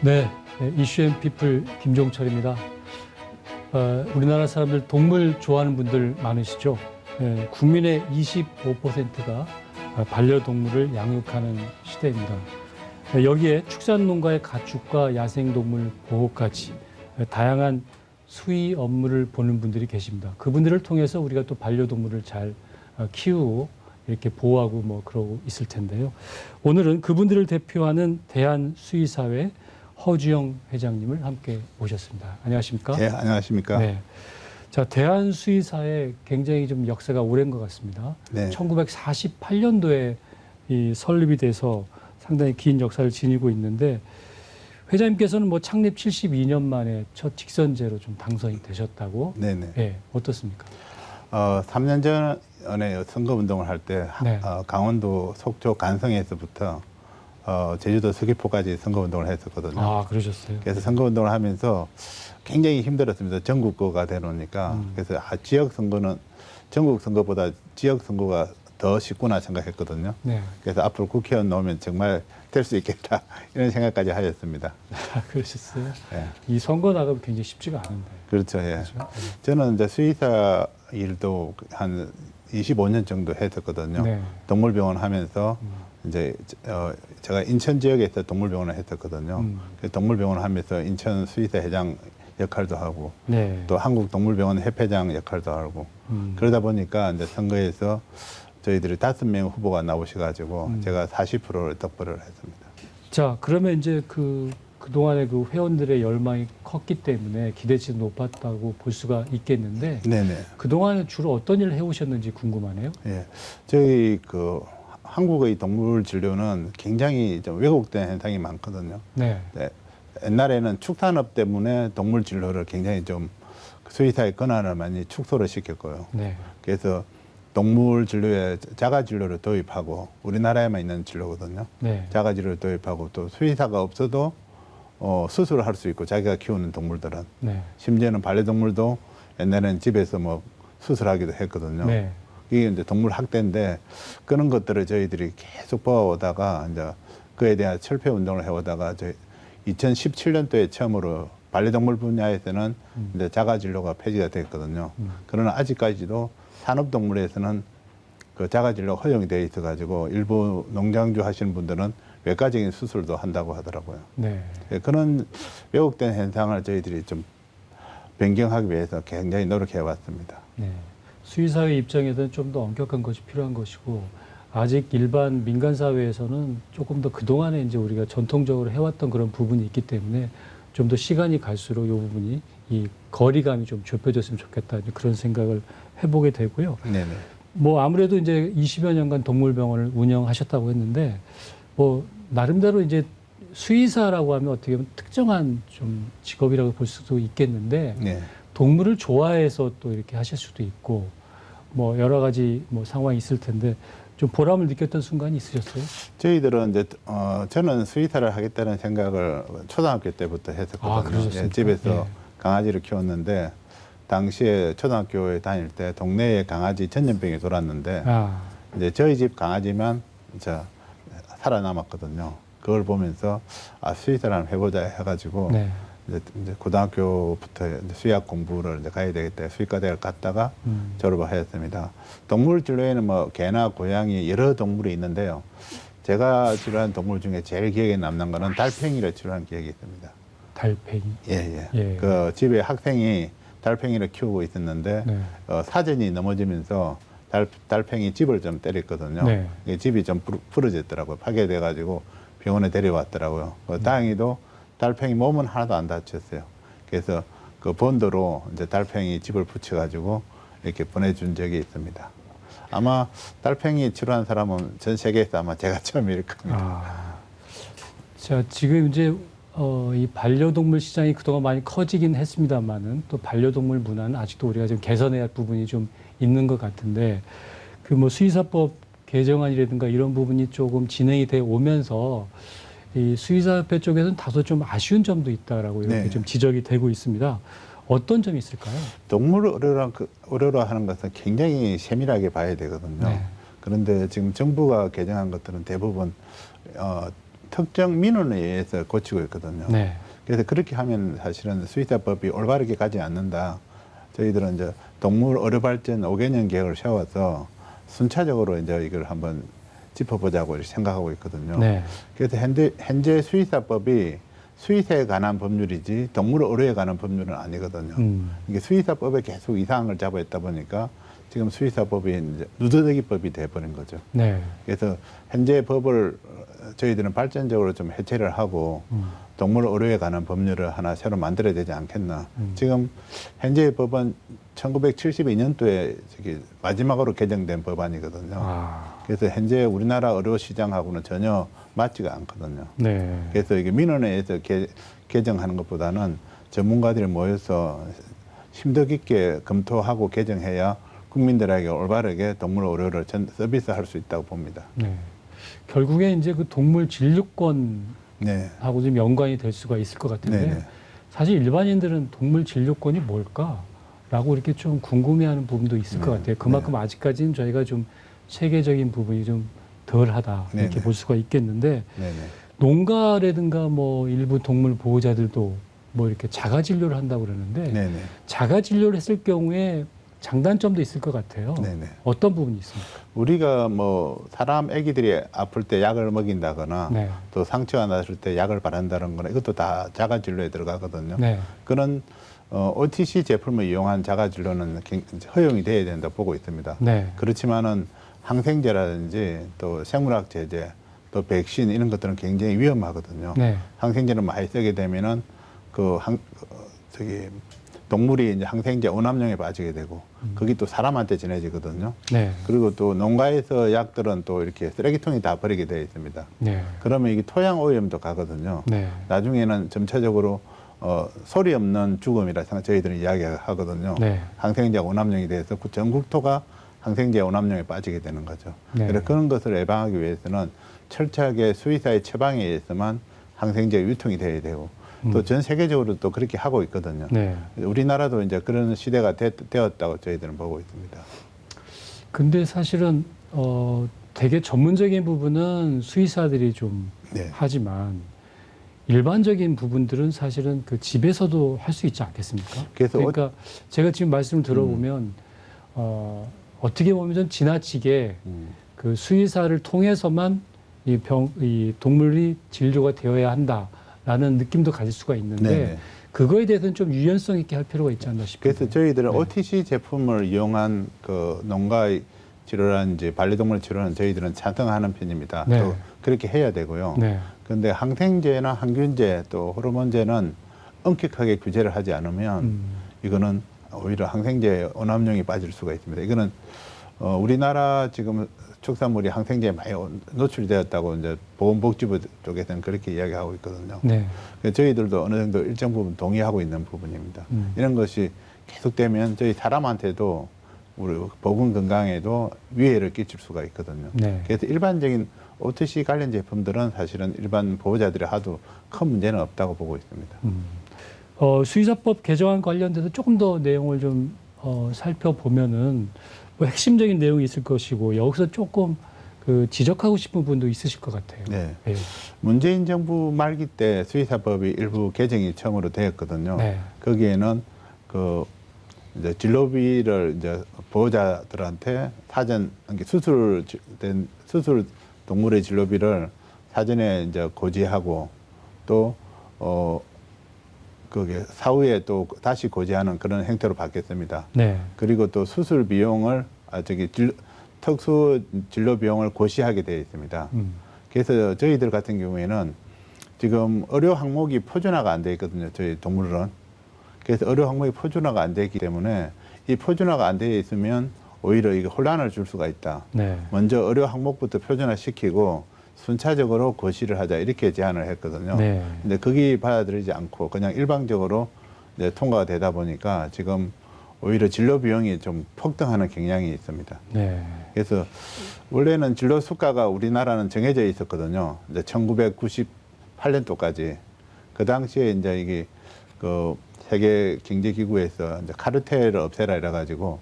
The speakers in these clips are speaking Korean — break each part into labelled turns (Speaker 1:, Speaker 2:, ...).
Speaker 1: 네, 이슈앤피플 김종철입니다. 우리나라 사람들 동물 좋아하는 분들 많으시죠? 국민의 25%가 반려동물을 양육하는 시대입니다. 여기에 축산농가의 가축과 야생동물 보호까지 다양한 수의 업무를 보는 분들이 계십니다. 그분들을 통해서 우리가 또 반려동물을 잘 키우고 이렇게 보호하고 뭐 그러고 있을 텐데요. 오늘은 그분들을 대표하는 대한수의사회 허주영 회장님을 함께 모셨습니다. 안녕하십니까?
Speaker 2: 네, 안녕하십니까?
Speaker 1: 네. 자, 대한수의사회 굉장히 좀 역사가 오랜 것 같습니다.
Speaker 2: 네.
Speaker 1: 1948년도에 이 설립이 돼서 상당히 긴 역사를 지니고 있는데 회장님께서는 뭐 창립 72년 만에 첫 직선제로 좀 당선이 되셨다고.
Speaker 2: 네네.
Speaker 1: 네, 어떻습니까?
Speaker 2: 3년 전에 선거운동을 할 때
Speaker 1: 네.
Speaker 2: 강원도 속초 간성에서부터 제주도 서귀포까지 선거운동을 했었거든요.
Speaker 1: 아, 그러셨어요?
Speaker 2: 그래서 선거운동을 하면서 굉장히 힘들었습니다. 전국구가 되놓으니까. 그래서 지역 선거는 전국 선거보다 지역 선거가 더 쉽구나 생각했거든요.
Speaker 1: 네.
Speaker 2: 그래서 앞으로 국회의원 나오면 정말 될 수 있겠다 이런 생각까지 하였습니다.
Speaker 1: 아, 그러셨어요?
Speaker 2: 예.
Speaker 1: 이 선거 나가면 굉장히 쉽지가 않은데.
Speaker 2: 그렇죠. 예.
Speaker 1: 그렇죠? 네.
Speaker 2: 저는 이제 수의사 일도 한 25년 정도 했었거든요.
Speaker 1: 네.
Speaker 2: 동물병원 하면서 이제 제가 인천 지역에서 동물병원을 했었거든요. 그래서 동물병원 하면서 인천 수의사 회장 역할도 하고
Speaker 1: 네.
Speaker 2: 또 한국동물병원 협회장 역할도 하고 그러다 보니까 이제 선거에서 저희들이 5명 후보가 나오셔가지고 제가 40%를 득표를 했습니다.
Speaker 1: 자, 그러면 이제 그동안에 그 회원들의 열망이 컸기 때문에 기대치도 높았다고 볼 수가 있겠는데
Speaker 2: 네네.
Speaker 1: 그동안에 주로 어떤 일을 해오셨는지 궁금하네요.
Speaker 2: 예. 저희 한국의 동물 진료는 굉장히 좀 왜곡된 현상이 많거든요.
Speaker 1: 네.
Speaker 2: 네. 옛날에는 축산업 때문에 동물 진료를 굉장히 좀 수의사의 권한을 많이 축소를 시켰고요.
Speaker 1: 네.
Speaker 2: 그래서 동물 진료에 자가 진료를 도입하고 우리나라에만 있는 진료거든요.
Speaker 1: 네.
Speaker 2: 자가 진료를 도입하고 또 수의사가 없어도 수술을 할 수 있고 자기가 키우는 동물들은
Speaker 1: 네.
Speaker 2: 심지어는 반려동물도 옛날에는 집에서 뭐 수술하기도 했거든요.
Speaker 1: 네.
Speaker 2: 이게 이제 동물 학대인데 그런 것들을 저희들이 계속 보아오다가 이제 그에 대한 철폐 운동을 해오다가 저희 2017년도에 처음으로 반려동물 분야에서는 이제 자가 진료가 폐지가 됐거든요. 그러나 아직까지도 산업동물에서는 그 자가 진료가 허용이 되어 있어가지고 일부 농장주 하시는 분들은 외과적인 수술도 한다고 하더라고요.
Speaker 1: 네.
Speaker 2: 그런 왜곡된 현상을 저희들이 좀 변경하기 위해서 굉장히 노력해 왔습니다.
Speaker 1: 네. 수의사회 입장에서는 좀 더 엄격한 것이 필요한 것이고 아직 일반 민간 사회에서는 조금 더 그동안에 이제 우리가 전통적으로 해왔던 그런 부분이 있기 때문에 좀 더 시간이 갈수록 이 부분이 이 거리감이 좀 좁혀졌으면 좋겠다 그런 생각을 해보게 되고요.
Speaker 2: 네네.
Speaker 1: 뭐 아무래도 이제 20여 년간 동물병원을 운영하셨다고 했는데 뭐 나름대로 이제 수의사라고 하면 어떻게 보면 특정한 좀 직업이라고 볼 수도 있겠는데
Speaker 2: 네.
Speaker 1: 동물을 좋아해서 또 이렇게 하실 수도 있고 뭐 여러 가지 뭐 상황이 있을 텐데 좀 보람을 느꼈던 순간이 있으셨어요?
Speaker 2: 저희들은 이제 저는 수의사를 하겠다는 생각을 초등학교 때부터 했었거든요.
Speaker 1: 아, 그러셨습니까?
Speaker 2: 예, 집에서
Speaker 1: 예.
Speaker 2: 강아지를 키웠는데 당시에 초등학교에 다닐 때 동네에 강아지 전염병이 돌았는데
Speaker 1: 아,
Speaker 2: 이제 저희 집 강아지만 이제 살아남았거든요. 그걸 보면서 수의사를 한번 해보자 해가지고
Speaker 1: 네.
Speaker 2: 이제 고등학교부터 이제 수의학 공부를 이제 가야 되겠다 수의과대를 갔다가 졸업을 하였습니다. 동물 진료에는 뭐 개나 고양이 여러 동물이 있는데요. 제가 치료한 동물 중에 제일 기억에 남는 거는 달팽이를 치료한 기억이 있습니다.
Speaker 1: 달팽이.
Speaker 2: 예.
Speaker 1: 예.
Speaker 2: 그 집에 학생이 달팽이를 키우고 있었는데
Speaker 1: 네.
Speaker 2: 사전이 넘어지면서 달팽이 집을 좀 때렸거든요.
Speaker 1: 네.
Speaker 2: 이게 집이 좀 부러졌더라고요. 파괴돼가지고 병원에 데려왔더라고요. 다행히도 달팽이 몸은 하나도 안 다쳤어요. 그래서 그 본드로 이제 달팽이 집을 붙여가지고 이렇게 보내준 적이 있습니다. 아마 달팽이 치료한 사람은 전 세계에서 아마 제가 처음일 겁니다.
Speaker 1: 아. 자, 지금 이제 이 반려동물 시장이 그동안 많이 커지긴 했습니다만은 또 반려동물 문화는 아직도 우리가 좀 개선해야 할 부분이 좀 있는 것 같은데 그 뭐 수의사법 개정안이라든가 이런 부분이 조금 진행이 돼 오면서 이 수의사협회 쪽에서는 다소 좀 아쉬운 점도 있다라고 이렇게
Speaker 2: 네.
Speaker 1: 좀 지적이 되고 있습니다. 어떤 점이 있을까요?
Speaker 2: 동물 의료라 하는 것은 굉장히 세밀하게 봐야 되거든요.
Speaker 1: 네.
Speaker 2: 그런데 지금 정부가 개정한 것들은 대부분 특정 민원에 의해서 고치고 있거든요.
Speaker 1: 네.
Speaker 2: 그래서 그렇게 하면 사실은 수의사법이 올바르게 가지 않는다. 저희들은 이제 동물 의료 발전 5개년 계획을 세워서 순차적으로 이제 이걸 한번 짚어보자고 이렇게 생각하고 있거든요.
Speaker 1: 네.
Speaker 2: 그래서 현재 수의사법이 수의사에 관한 법률이지 동물 의료에 관한 법률은 아니거든요. 이게 수의사법에 계속 이상을 잡아있다 보니까 지금 수의사법이 이제 누더기법이 돼버린 거죠.
Speaker 1: 네.
Speaker 2: 그래서 현재 법을 저희들은 발전적으로 좀 해체를 하고 동물 의료에 관한 법률을 하나 새로 만들어야 되지 않겠나. 지금 현재의 법은 1972년도에 마지막으로 개정된 법안이거든요.
Speaker 1: 아.
Speaker 2: 그래서 현재 우리나라 의료 시장하고는 전혀 맞지가 않거든요.
Speaker 1: 네.
Speaker 2: 그래서 이게 민원에 의해서 개정하는 것보다는 전문가들이 모여서 심도 깊게 검토하고 개정해야 국민들에게 올바르게 동물 의료를 서비스할 수 있다고 봅니다.
Speaker 1: 네. 결국에 이제 그 동물 진료권하고
Speaker 2: 네.
Speaker 1: 좀 연관이 될 수가 있을 것 같은데
Speaker 2: 네네.
Speaker 1: 사실 일반인들은 동물 진료권이 뭘까라고 이렇게 좀 궁금해하는 부분도 있을 것 같아요. 그만큼 아직까지는 저희가 좀 체계적인 부분이 좀 덜하다 이렇게
Speaker 2: 네네.
Speaker 1: 볼 수가 있겠는데
Speaker 2: 네네.
Speaker 1: 농가라든가 뭐 일부 동물 보호자들도 뭐 이렇게 자가 진료를 한다고 그러는데
Speaker 2: 네네.
Speaker 1: 자가 진료를 했을 경우에 장단점도 있을 것 같아요.
Speaker 2: 네네.
Speaker 1: 어떤 부분이 있습니까?
Speaker 2: 우리가 뭐 사람 아기들이 아플 때 약을 먹인다거나
Speaker 1: 네.
Speaker 2: 또 상처가 났을 때 약을 바른다는 거는 이것도 다 자가 진료에 들어가거든요.
Speaker 1: 네.
Speaker 2: 그런 OTC 제품을 이용한 자가 진료는 허용이 돼야 된다 보고 있습니다.
Speaker 1: 네.
Speaker 2: 그렇지만은 항생제라든지 또 생물학 제제 또 백신 이런 것들은 굉장히 위험하거든요.
Speaker 1: 네.
Speaker 2: 항생제를 많이 쓰게 되면은 동물이 이제 항생제 오남용에 빠지게 되고 그게 또 사람한테 전해지거든요.
Speaker 1: 네.
Speaker 2: 그리고 또 농가에서 약들은 또 이렇게 쓰레기통에 다 버리게 되어 있습니다.
Speaker 1: 네.
Speaker 2: 그러면 이게 토양 오염도 가거든요.
Speaker 1: 네.
Speaker 2: 나중에는 점차적으로 소리 없는 죽음이라 저희들은 이야기하거든요.
Speaker 1: 네.
Speaker 2: 항생제 오남용이 돼서 전 국토가 항생제 오남용에 빠지게 되는 거죠.
Speaker 1: 네.
Speaker 2: 그래서 그런 것을 예방하기 위해서는 철저하게 수의사의 처방에 의해서만 항생제 유통이 돼야 되고 또 전 세계적으로 또 그렇게 하고 있거든요.
Speaker 1: 네.
Speaker 2: 우리나라도 이제 그런 시대가 되었다고 저희들은 보고 있습니다.
Speaker 1: 근데 사실은 되게 전문적인 부분은 수의사들이 좀
Speaker 2: 네.
Speaker 1: 하지만 일반적인 부분들은 사실은 그 집에서도 할 수 있지 않겠습니까?
Speaker 2: 그래서
Speaker 1: 그러니까 제가 지금 말씀을 들어보면 어떻게 보면 좀 지나치게 그 수의사를 통해서만 이 동물이 진료가 되어야 한다라는 느낌도 가질 수가 있는데
Speaker 2: 네네.
Speaker 1: 그거에 대해서는 좀 유연성 있게 할 필요가 있지 않나 싶어요.
Speaker 2: 그래서 저희들은
Speaker 1: 네.
Speaker 2: OTC 제품을 이용한 그 농가 치료라든지 반려동물 치료는 저희들은 찬성하는 편입니다.
Speaker 1: 네.
Speaker 2: 또 그렇게 해야 되고요.
Speaker 1: 네.
Speaker 2: 그런데 항생제나 항균제 또 호르몬제는 엄격하게 규제를 하지 않으면 이거는 오히려 항생제 오남용이 빠질 수가 있습니다. 이거는 우리나라 지금 축산물이 항생제에 많이 노출되었다고 이제 보건복지부 쪽에서는 그렇게 이야기하고 있거든요.
Speaker 1: 네.
Speaker 2: 그래서 저희들도 어느 정도 일정 부분 동의하고 있는 부분입니다. 이런 것이 계속되면 저희 사람한테도 우리 보건 건강에도 위해를 끼칠 수가 있거든요.
Speaker 1: 네.
Speaker 2: 그래서 일반적인 OTC 관련 제품들은 사실은 일반 보호자들이 하도 큰 문제는 없다고 보고 있습니다.
Speaker 1: 수의사법 개정안 관련돼서 조금 더 내용을 좀 살펴보면은 뭐 핵심적인 내용이 있을 것이고 여기서 조금 그 지적하고 싶은 부분도 있으실 것 같아요.
Speaker 2: 네.
Speaker 1: 예.
Speaker 2: 문재인 정부 말기 때 수의사법이 일부 개정이 처음으로 되었거든요.
Speaker 1: 네.
Speaker 2: 거기에는 그 이제 진료비를 이제 보호자들한테 사전 수술된 수술 동물의 진료비를 사전에 이제 고지하고 또 그게 사후에 또 다시 고지하는 그런 형태로 바뀌었습니다.
Speaker 1: 네.
Speaker 2: 그리고 또 수술 비용을 특수 진료 비용을 고시하게 되어 있습니다. 그래서 저희들 같은 경우에는 지금 의료 항목이 표준화가 안 되어 있거든요. 저희 동물원. 그래서 의료 항목이 표준화가 안 되어 있기 때문에 이 표준화가 안 되어 있으면 오히려 이게 혼란을 줄 수가 있다.
Speaker 1: 네.
Speaker 2: 먼저 의료 항목부터 표준화시키고 순차적으로 고시를 하자 이렇게 제안을 했거든요.
Speaker 1: 네.
Speaker 2: 근데 거기 받아들이지 않고 그냥 일방적으로 이제 통과가 되다 보니까 지금 오히려 진료 비용이 좀 폭등하는 경향이 있습니다.
Speaker 1: 네.
Speaker 2: 그래서 원래는 진료 수가가 우리나라는 정해져 있었거든요. 이제 1998년도까지 그 당시에 이제 이게 그 세계 경제기구에서 이제 카르텔을 없애라 이래 가지고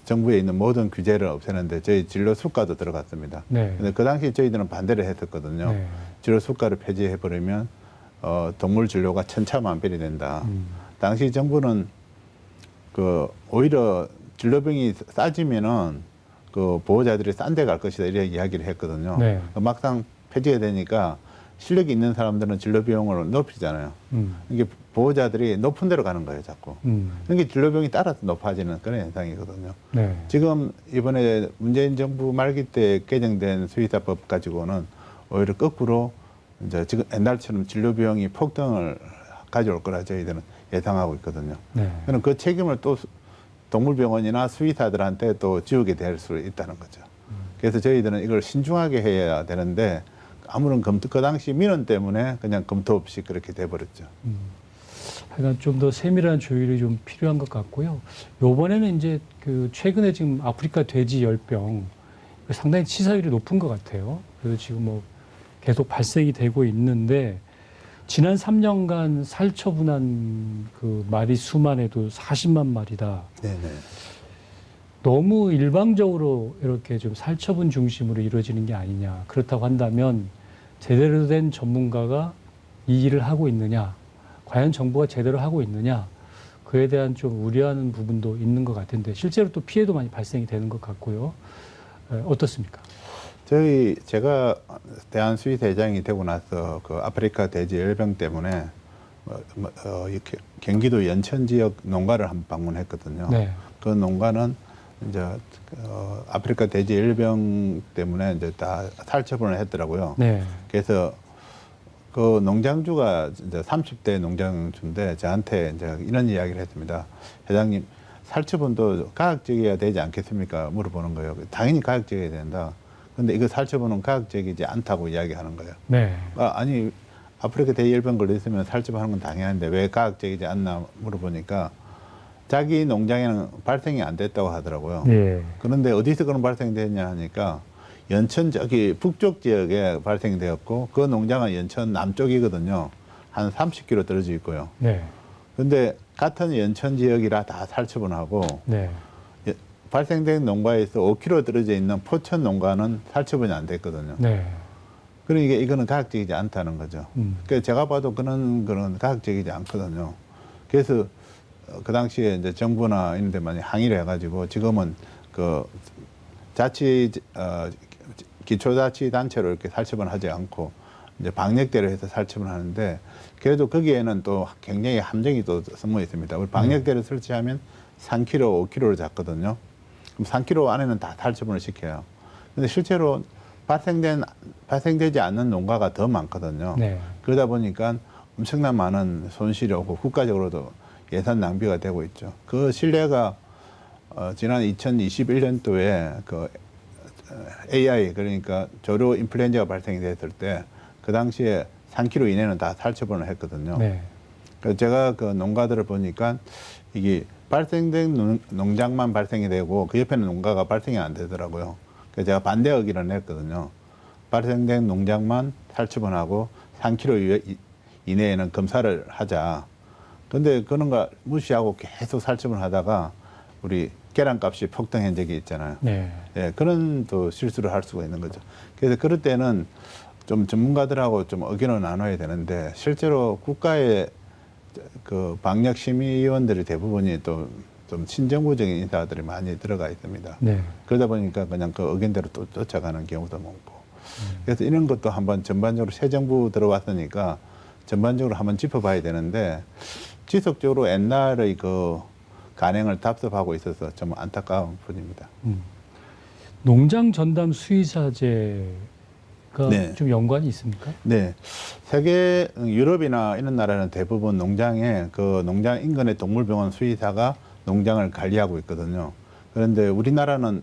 Speaker 2: 정부에 있는 모든 규제를 없애는데 저희 진로 수가도 들어갔습니다.
Speaker 1: 네.
Speaker 2: 근데 그 당시 저희들은 반대를 했었거든요.
Speaker 1: 네.
Speaker 2: 진로 수가를 폐지해 버리면 동물 진료가 천차만별이 된다. 당시 정부는 그 오히려 진료비용이 싸지면은 그 보호자들이 싼 데 갈 것이다 이렇게 이야기를 했거든요.
Speaker 1: 네.
Speaker 2: 막상 폐지가 되니까 실력이 있는 사람들은 진료 비용을 높이잖아요. 이게 보호자들이 높은 데로 가는 거예요, 자꾸. 그러니까 진료 비용이 따라서 높아지는 그런 현상이거든요.
Speaker 1: 네.
Speaker 2: 지금 이번에 문재인 정부 말기 때 개정된 수의사법 가지고는 오히려 거꾸로 이제 지금 옛날처럼 진료 비용이 폭등을 가져올 거라 저희들은 예상하고 있거든요.
Speaker 1: 네.
Speaker 2: 그럼 그 책임을 또 동물병원이나 수의사들한테 또 지우게 될 수 있다는 거죠. 그래서 저희들은 이걸 신중하게 해야 되는데 아무런 검토, 그 당시 민원 때문에 그냥 검토 없이 그렇게 돼버렸죠.
Speaker 1: 하여간 좀 더 세밀한 조율이 좀 필요한 것 같고요. 요번에는 이제 그 최근에 지금 아프리카 돼지 열병 상당히 치사율이 높은 것 같아요. 그래서 지금 뭐 계속 발생이 되고 있는데 지난 3년간 살처분한 그 마리 수만 해도 40만 마리다.
Speaker 2: 네네.
Speaker 1: 너무 일방적으로 이렇게 좀 살처분 중심으로 이루어지는 게 아니냐. 그렇다고 한다면 제대로 된 전문가가 이 일을 하고 있느냐. 과연 정부가 제대로 하고 있느냐. 그에 대한 좀 우려하는 부분도 있는 것 같은데 실제로 또 피해도 많이 발생이 되는 것 같고요. 어떻습니까?
Speaker 2: 제가 대한수의대장이 되고 나서 그 아프리카 돼지 열병 때문에 이렇게 경기도 연천 지역 농가를 한번 방문했거든요.
Speaker 1: 네.
Speaker 2: 그 농가는 이제 아프리카 돼지 열병 때문에 이제 다 살처분을 했더라고요.
Speaker 1: 네.
Speaker 2: 그래서 그 농장주가 이제 30대 농장주인데 저한테 이제 이런 이야기를 했습니다. 회장님, 살처분도 가급적이어야 되지 않겠습니까? 물어보는 거예요. 당연히 가급적이어야 된다. 근데 이거 살처분은 가급적이지 않다고 이야기하는 거예요.
Speaker 1: 네.
Speaker 2: 아니, 아프리카 돼지열병 걸렸으면 살처분하는 건 당연한데 왜 가급적이지 않나 물어보니까 자기 농장에는 발생이 안 됐다고 하더라고요.
Speaker 1: 예.
Speaker 2: 그런데 어디서 그런 발생이 됐냐 하니까 연천 저기 북쪽 지역에 발생이 되었고 그 농장은 연천 남쪽이거든요. 한 30km 떨어져 있고요.
Speaker 1: 네.
Speaker 2: 근데 같은 연천 지역이라 다 살처분하고
Speaker 1: 네.
Speaker 2: 발생된 농가에서 5km 떨어져 있는 포천 농가는 살처분이 안 됐거든요.
Speaker 1: 네.
Speaker 2: 그러니까 이거는 가급적이지 않다는 거죠. 그러니까 제가 봐도 그런 가급적이지 않거든요. 그래서 그 당시에 이제 정부나 이런 데 많이 항의를 해가지고 지금은 그 기초자치단체로 이렇게 살처분하지 않고 이제 방역대로 해서 살처분하는데 그래도 거기에는 또 굉장히 함정이 또 숨어 있습니다. 우리 방역대를 설치하면 3kg, 5kg를 잡거든요. 그럼 3kg 안에는 다 살처분을 시켜요. 근데 실제로 발생되지 않는 농가가 더 많거든요.
Speaker 1: 네.
Speaker 2: 그러다 보니까 엄청난 많은 손실이 오고 국가적으로도 예산 낭비가 되고 있죠. 그 신뢰가 지난 2021년도에 그 AI 그러니까 조류 인플루엔자가 발생이 됐을 때 그 당시에 3kg 이내는 다 살처분을 했거든요.
Speaker 1: 네.
Speaker 2: 그래서 제가 그 농가들을 보니까 이게 발생된 농장만 발생이 되고 그 옆에는 농가가 발생이 안 되더라고요. 그래서 제가 반대 의견을 냈거든요. 발생된 농장만 살처분하고 3kg 이내에는 검사를 하자. 근데 그런 거 무시하고 계속 살처분을 하다가 우리 계란값이 폭등한 적이 있잖아요.
Speaker 1: 네.
Speaker 2: 예, 그런 또 실수를 할 수가 있는 거죠. 그래서 그럴 때는 좀 전문가들하고 좀 의견을 나눠야 되는데 실제로 국가의 그 방역 심의위원들이 대부분이 또 좀 친정부적인 인사들이 많이 들어가 있습니다.
Speaker 1: 네.
Speaker 2: 그러다 보니까 그냥 그 의견대로 또 쫓아가는 경우도 많고. 그래서 이런 것도 한번 전반적으로 새 정부 들어왔으니까 전반적으로 한번 짚어봐야 되는데 지속적으로 옛날의 그 간행을 답습하고 있어서 좀 안타까운 뿐입니다.
Speaker 1: 농장 전담 수의사제가
Speaker 2: 네.
Speaker 1: 좀 연관이 있습니까?
Speaker 2: 네. 세계 유럽이나 이런 나라는 대부분 농장에 그 농장 인근의 동물병원 수의사가 농장을 관리하고 있거든요. 그런데 우리나라는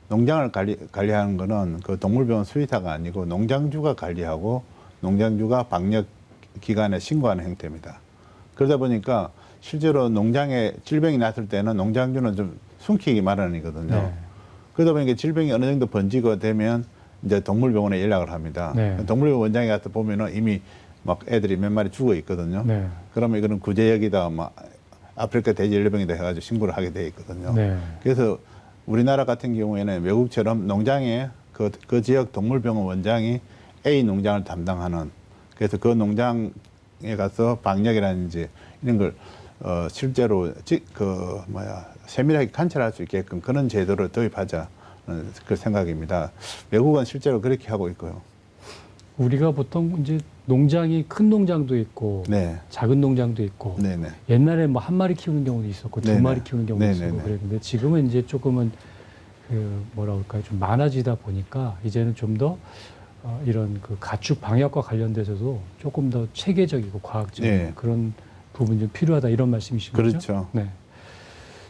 Speaker 2: 농장을 관리하는 거는 그 동물병원 수의사가 아니고 농장주가 관리하고 농장주가 방역 기관에 신고하는 형태입니다. 그러다 보니까 실제로 농장에 질병이 났을 때는 농장주는 좀 숨기기 마련이거든요.
Speaker 1: 네.
Speaker 2: 그러다 보니까 질병이 어느 정도 번지고 되면 이제 동물병원에 연락을 합니다.
Speaker 1: 네.
Speaker 2: 동물병원 원장에 가서 보면은 이미 막 애들이 몇 마리 죽어 있거든요.
Speaker 1: 네.
Speaker 2: 그러면 이거는 구제역이다 막 아프리카 돼지열병이다 해가지고 신고를 하게 돼 있거든요.
Speaker 1: 네.
Speaker 2: 그래서 우리나라 같은 경우에는 외국처럼 농장에 그 지역 동물병원 원장이 A 농장을 담당하는, 그래서 그 농장에 가서 방역이라든지 이런 걸 실제로 세밀하게 관찰할 수 있게끔 그런 제도를 도입하자는 그 생각입니다. 외국은 실제로 그렇게 하고 있고요.
Speaker 1: 우리가 보통 이제 농장이 큰 농장도 있고
Speaker 2: 네.
Speaker 1: 작은 농장도 있고
Speaker 2: 네네.
Speaker 1: 옛날에 뭐 한 마리 키우는 경우도 있었고 두
Speaker 2: 네네.
Speaker 1: 마리 키우는 경우도
Speaker 2: 네네네.
Speaker 1: 있었고 그랬는데 지금은 이제 조금은 그 뭐라 그럴까요? 좀 많아지다 보니까 이제는 좀 더 이런 그 가축 방역과 관련돼서도 조금 더 체계적이고 과학적인
Speaker 2: 네.
Speaker 1: 그런 부분이 좀 필요하다 이런 말씀이신 거죠?
Speaker 2: 그렇죠.
Speaker 1: 네.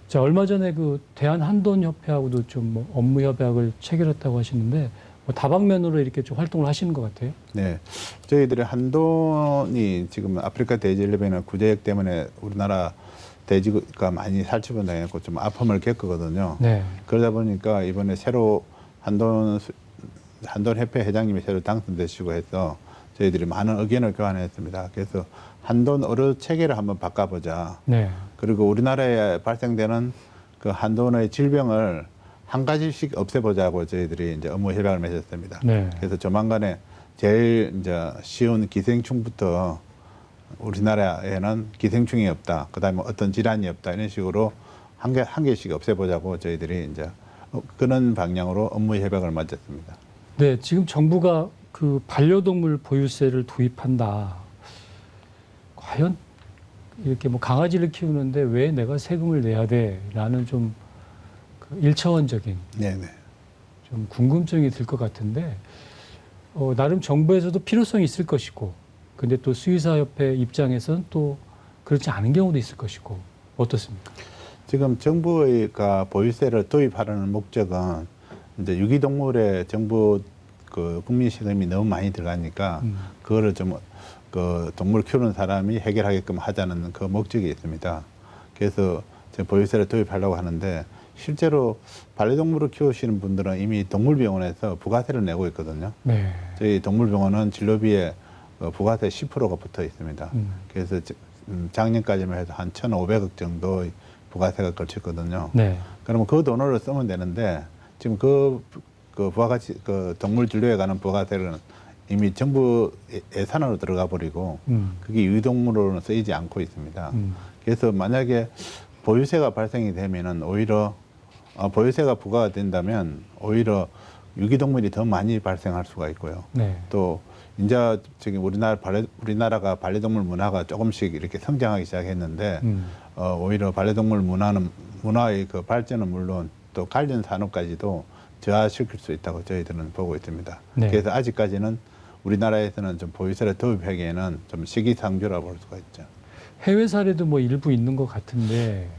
Speaker 1: 자, 얼마 전에 그 대한한돈협회하고도 좀 뭐 업무 협약을 체결했다고 하시는데 뭐 다방면으로 이렇게 좀 활동을 하시는 것 같아요.
Speaker 2: 네. 저희들이 한돈이 지금 아프리카 돼지열병이나 구제역 때문에 우리나라 돼지가 많이 살처분 당했고 좀 아픔을 겪거든요.
Speaker 1: 네.
Speaker 2: 그러다 보니까 이번에 새로 한돈협회 회장님이 새로 당선되시고 해서 저희들이 많은 의견을 교환했습니다. 그래서 한돈 어뢰 체계를 한번 바꿔보자.
Speaker 1: 네.
Speaker 2: 그리고 우리나라에 발생되는 그 한돈의 질병을 한 가지씩 없애보자고 저희들이 이제 업무 협약을 맺었습니다.
Speaker 1: 네.
Speaker 2: 그래서 조만간에 제일 이제 쉬운 기생충부터 우리나라에는 기생충이 없다. 그다음에 어떤 질환이 없다. 이런 식으로 한 개씩 없애보자고 저희들이 이제 그런 방향으로 업무 협약을 맺었습니다.
Speaker 1: 네, 지금 정부가 그 반려동물 보유세를 도입한다. 과연 이렇게 뭐 강아지를 키우는데 왜 내가 세금을 내야 돼? 라는 좀 그 일차원적인
Speaker 2: 네네.
Speaker 1: 좀 궁금증이 들 것 같은데, 나름 정부에서도 필요성이 있을 것이고, 근데 또 수의사협회 입장에서는 또 그렇지 않은 경우도 있을 것이고, 어떻습니까?
Speaker 2: 지금 정부가 보유세를 도입하려는 목적은 이제 유기동물에 정부 그 국민 세금이 너무 많이 들어가니까 그거를 좀 그 동물 키우는 사람이 해결하게끔 하자는 그 목적이 있습니다. 그래서 지금 보유세를 도입하려고 하는데 실제로 반려동물을 키우시는 분들은 이미 동물병원에서 부가세를 내고 있거든요.
Speaker 1: 네.
Speaker 2: 저희 동물병원은 진료비에 부가세 10%가 붙어 있습니다. 그래서 작년까지만 해도 한 1,500억 정도의 부가세가 걸쳤거든요.
Speaker 1: 네.
Speaker 2: 그러면 그 돈을 쓰면 되는데 지금 그 부가가치 그 동물 진료에 가는 부가세는 이미 정부 예산으로 들어가 버리고 그게 유기동물로는 쓰이지 않고 있습니다. 그래서 만약에 보유세가 발생이 되면은 오히려 보유세가 부과가 된다면 오히려 유기동물이 더 많이 발생할 수가 있고요.
Speaker 1: 네.
Speaker 2: 또 이제 지금 우리나라가 반려동물 문화가 조금씩 이렇게 성장하기 시작했는데 오히려 반려동물 문화의 그 발전은 물론 또 관련 산업까지도 저하시킬 수 있다고 저희들은 보고 있습니다.
Speaker 1: 네.
Speaker 2: 그래서 아직까지는 우리나라에서는 좀 보유세를 도입하기에는 좀 시기상조라고 볼 수가 있죠.
Speaker 1: 해외 사례도 뭐 일부 있는 것 같은데,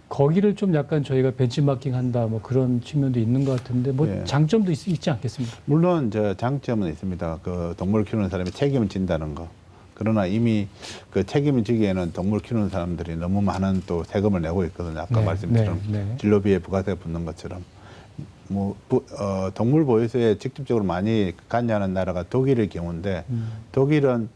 Speaker 1: 거기를 좀 약간 저희가 벤치마킹 한다 뭐 그런 측면도 있는 것 같은데, 뭐
Speaker 2: 예.
Speaker 1: 장점도 있지 않겠습니까?
Speaker 2: 물론 저 장점은 있습니다. 그 동물 키우는 사람이 책임을 진다는 거. 그러나 이미 그 책임을 지기에는 동물 키우는 사람들이 너무 많은 또 세금을 내고 있거든요. 아까
Speaker 1: 네,
Speaker 2: 말씀처럼
Speaker 1: 네.
Speaker 2: 진료비에 부가세 붙는 것처럼. 동물 보유세에 직접적으로 많이 관여하는 나라가 독일의 경우인데 독일은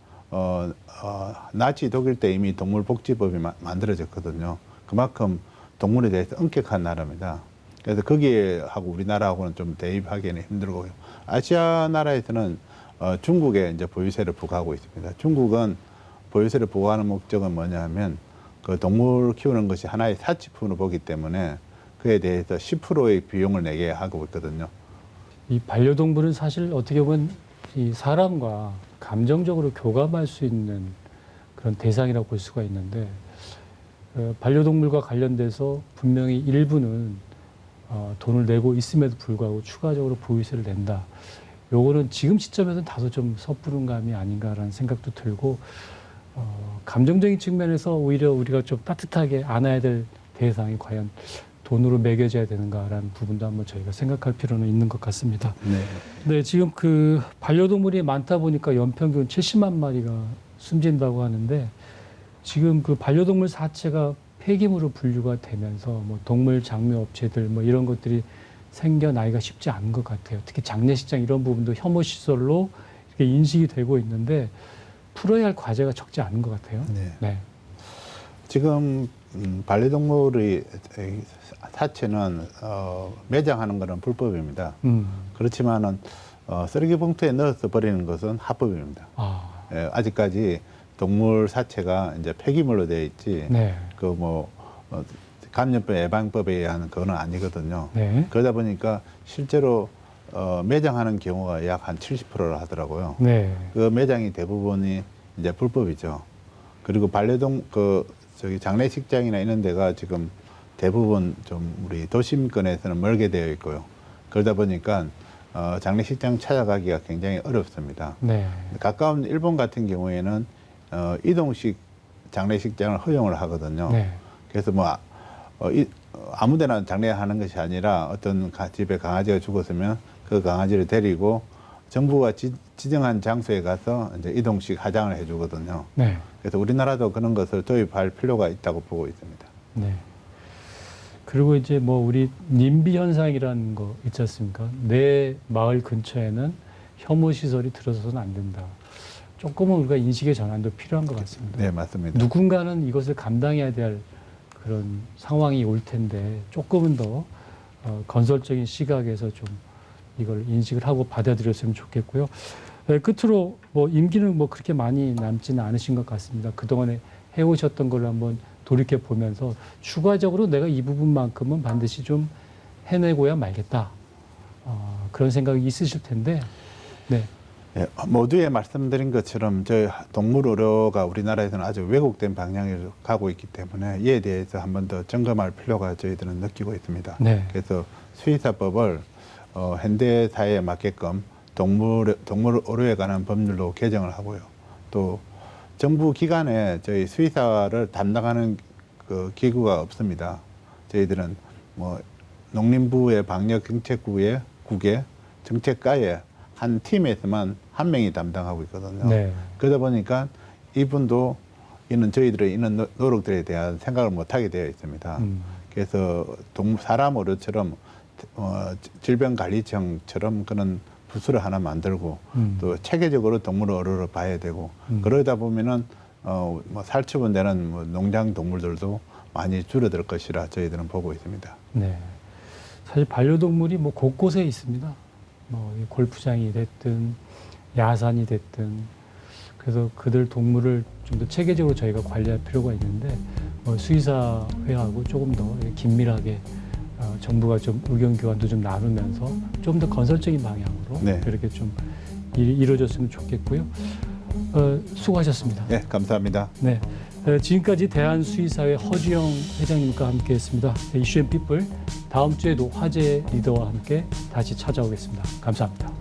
Speaker 2: 나치 독일 때 이미 동물복지법이 만들어졌거든요. 그만큼 동물에 대해서 엄격한 나라입니다. 그래서 거기에 하고 우리나라하고는 좀 대입하기는 힘들고요. 아시아 나라에서는 중국에 이제 보유세를 부과하고 있습니다. 중국은 보유세를 부과하는 목적은 뭐냐면 그 동물 키우는 것이 하나의 사치품으로 보기 때문에 그에 대해서 10%의 비용을 내게 하고 있거든요.
Speaker 1: 이 반려동물은 사실 어떻게 보면 이 사람과 감정적으로 교감할 수 있는 그런 대상이라고 볼 수가 있는데, 반려동물과 관련돼서 분명히 일부는 돈을 내고 있음에도 불구하고 추가적으로 보유세를 낸다. 요거는 지금 시점에서는 다소 좀 섣부른 감이 아닌가라는 생각도 들고, 감정적인 측면에서 오히려 우리가 좀 따뜻하게 안아야 될 대상이 과연 돈으로 매겨져야 되는가라는 부분도 한번 저희가 생각할 필요는 있는 것 같습니다.
Speaker 2: 네.
Speaker 1: 네, 지금 그 반려동물이 많다 보니까 연평균 70만 마리가 숨진다고 하는데, 지금 그 반려동물 사체가 폐기물로 분류가 되면서 뭐 동물 장묘 업체들 뭐 이런 것들이 생겨나기가 쉽지 않은 것 같아요. 특히 장례식장 이런 부분도 혐오 시설로 이렇게 인식이 되고 있는데 풀어야 할 과제가 적지 않은 것 같아요.
Speaker 2: 네.
Speaker 1: 네.
Speaker 2: 지금 반려동물의 사체는 매장하는 것은 불법입니다. 그렇지만은 쓰레기 봉투에 넣어서 버리는 것은 합법입니다.
Speaker 1: 아,
Speaker 2: 예, 아직까지 동물 사체가 이제 폐기물로 되어 있지
Speaker 1: 네.
Speaker 2: 그 뭐 감염병 예방법에 의한 그거는 아니거든요.
Speaker 1: 네.
Speaker 2: 그러다 보니까 실제로 매장하는 경우가 약 한 70%를 하더라고요.
Speaker 1: 네.
Speaker 2: 그 매장이 대부분이 이제 불법이죠. 그리고 저기 장례식장이나 이런 데가 지금 대부분 좀 우리 도심권에서는 멀게 되어 있고요. 그러다 보니까 장례식장 찾아가기가 굉장히 어렵습니다.
Speaker 1: 네.
Speaker 2: 가까운 일본 같은 경우에는 이동식 장례식장을 허용을 하거든요.
Speaker 1: 네.
Speaker 2: 그래서 뭐 아무데나 장례하는 것이 아니라 어떤 집에 강아지가 죽었으면 그 강아지를 데리고 정부가 지정한 장소에 가서 이제 이동식 하장을 해주거든요.
Speaker 1: 네.
Speaker 2: 그래서 우리나라도 그런 것을 도입할 필요가 있다고 보고 있습니다.
Speaker 1: 네. 그리고 이제 뭐 우리 님비 현상이라는 거 있지 않습니까? 내 마을 근처에는 혐오 시설이 들어서는 안 된다. 조금은 우리가 인식의 전환도 필요한 것 같습니다.
Speaker 2: 네, 맞습니다.
Speaker 1: 누군가는 이것을 감당해야 될 그런 상황이 올 텐데 조금은 더 건설적인 시각에서 좀 이걸 인식을 하고 받아들였으면 좋겠고요. 끝으로 뭐 임기는 뭐 그렇게 많이 남지는 않으신 것 같습니다. 그동안에 해오셨던 걸 한번 돌이켜 보면서 추가적으로 내가 이 부분만큼은 반드시 좀 해내고야 말겠다. 그런 생각이 있으실 텐데, 네.
Speaker 2: 예, 모두에 말씀드린 것처럼 저희 동물 의료가 우리나라에서는 아주 왜곡된 방향으로 가고 있기 때문에 이에 대해서 한 번 더 점검할 필요가 저희들은 느끼고 있습니다.
Speaker 1: 네.
Speaker 2: 그래서 수의사법을 현대 사회에 맞게끔 동물 의료에 관한 법률로 개정을 하고요. 또 정부 기관에 저희 수의사를 담당하는 그 기구가 없습니다. 저희들은 뭐 농림부의 방역정책국의 정책과에 한 팀에서만 한 명이 담당하고 있거든요.
Speaker 1: 네.
Speaker 2: 그러다 보니까 이분도 저희들의 이런 노력들에 대한 생각을 못 하게 되어 있습니다. 그래서 사람 의료처럼 질병관리청처럼 그런 부서를 하나 만들고 또 체계적으로 동물 의료를 봐야 되고 그러다 보면은 뭐 살처분되는 뭐 농장 동물들도 많이 줄어들 것이라 저희들은 보고 있습니다.
Speaker 1: 네. 사실 반려동물이 뭐 곳곳에 있습니다. 뭐 골프장이 됐든 야산이 됐든 그래서 그들 동물을 좀 더 체계적으로 저희가 관리할 필요가 있는데 수의사회하고 조금 더 긴밀하게 정부가 좀 의견 교환도 좀 나누면서 좀 더 건설적인 방향으로
Speaker 2: 네.
Speaker 1: 이렇게 좀 이루어졌으면 좋겠고요. 수고하셨습니다.
Speaker 2: 네, 감사합니다.
Speaker 1: 네. 지금까지 대한수의사회 허주영 회장님과 함께했습니다. 이슈 앤 피플 다음 주에도 화제의 리더와 함께 다시 찾아오겠습니다. 감사합니다.